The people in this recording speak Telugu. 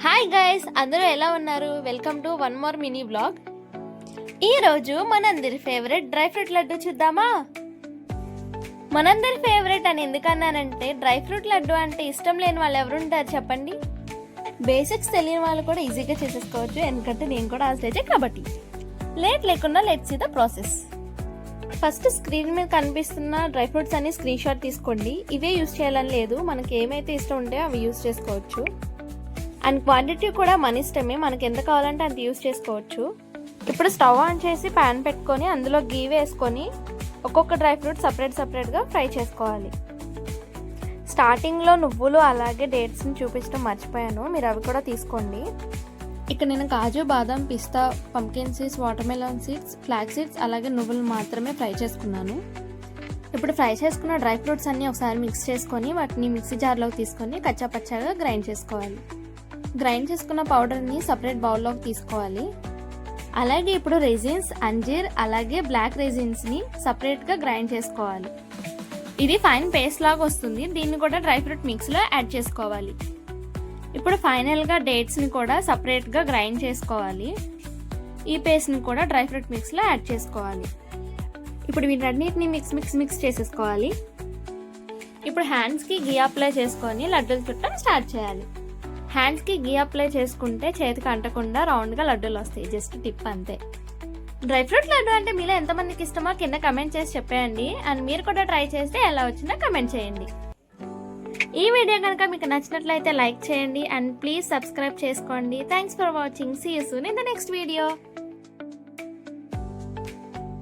హాయ్ గైస్, అందరూ ఎలా ఉన్నారు? Welcome to one more mini blog. ఈరోజు మనందరి ఫేవరెట్ డ్రై ఫ్రూట్ లడ్డు చూద్దామా? మనందరి ఫేవరెట్ అని ఎందుకన్నానంటే డ్రై ఫ్రూట్ లడ్డు అంటే ఇష్టం లేని వాళ్ళు ఎవరుంటారు చెప్పండి? బేసిక్స్ తెలియని వాళ్ళు కూడా ఈజీగా చేసేసుకోవచ్చు, ఎందుకంటే నేను కూడా ఆ స్టేజే కాబట్టి. లేట్ లేకుండా let's see the process. First screen మీద కనిపిస్తున్న డ్రై ఫ్రూట్స్ అన్ని స్క్రీన్ షాట్ తీసుకోండి. ఇవే యూజ్ చేయాలని లేదు, మనకి ఏమైతే ఇష్టం ఉంటే అవి యూజ్ చేసుకోవచ్చు. అండ్ క్వాంటిటీ కూడా మన ఇష్టమే, మనకి ఎంత కావాలంటే అంత యూజ్ చేసుకోవచ్చు. ఇప్పుడు స్టవ్ ఆన్ చేసి ప్యాన్ పెట్టుకొని అందులో గీ వేసుకొని ఒక్కొక్క డ్రై ఫ్రూట్ సపరేట్గా ఫ్రై చేసుకోవాలి. స్టార్టింగ్లో నువ్వులు అలాగే డేట్స్ని చూపించడం మర్చిపోయాను, మీరు అవి కూడా తీసుకోండి. ఇక్కడ నేను కాజు, బాదం, పిస్తా, pumpkin seeds, watermelon seeds, flax seeds అలాగే నువ్వులు మాత్రమే ఫ్రై చేసుకున్నాను. ఇప్పుడు ఫ్రై చేసుకున్న డ్రై ఫ్రూట్స్ అన్నీ ఒకసారి మిక్స్ చేసుకొని వాటిని మిక్సీ జార్లోకి తీసుకొని కచ్చాపచ్చాగా గ్రైండ్ చేసుకోవాలి. గ్రైండ్ చేసుకున్న పౌడర్ని సపరేట్ బౌల్లోకి తీసుకోవాలి. అలాగే ఇప్పుడు రెజిన్స్, అంజీర్ అలాగే బ్లాక్ రెజిన్స్ని సపరేట్గా గ్రైండ్ చేసుకోవాలి. ఇది ఫైన్ పేస్ట్ లాగా వస్తుంది, దీన్ని కూడా డ్రై ఫ్రూట్ మిక్స్లో యాడ్ చేసుకోవాలి. ఇప్పుడు ఫైనల్గా డేట్స్ని కూడా సపరేట్గా గ్రైండ్ చేసుకోవాలి. ఈ పేస్ట్ని కూడా డ్రై ఫ్రూట్ మిక్స్లో యాడ్ చేసుకోవాలి. ఇప్పుడు వీటన్నిటిని మిక్స్ చేసేసుకోవాలి. ఇప్పుడు హ్యాండ్స్కి గీ అప్లై చేసుకొని లడ్డూలు చుట్టడం స్టార్ట్ చేయాలి. హ్యాండ్స్కి గీ అప్లై చేసుకుంటే చేతికి అంటకుండా రౌండ్గా లడ్డూలు వస్తాయి, జస్ట్ టిప్ అంతే. డ్రై ఫ్రూట్ లడ్డు అంటే మీలో ఎంతమందికి ఇష్టమో కింద కమెంట్ చేసి చెప్పేయండి. అండ్ మీరు కూడా ట్రై చేస్తే ఎలా వచ్చిందో కమెంట్ చేయండి. ఈ వీడియో కనుక మీకు నచ్చినట్లయితే లైక్ చేయండి అండ్ ప్లీజ్ సబ్స్క్రైబ్ చేసుకోండి. Thanks for watching. See you soon in the next video.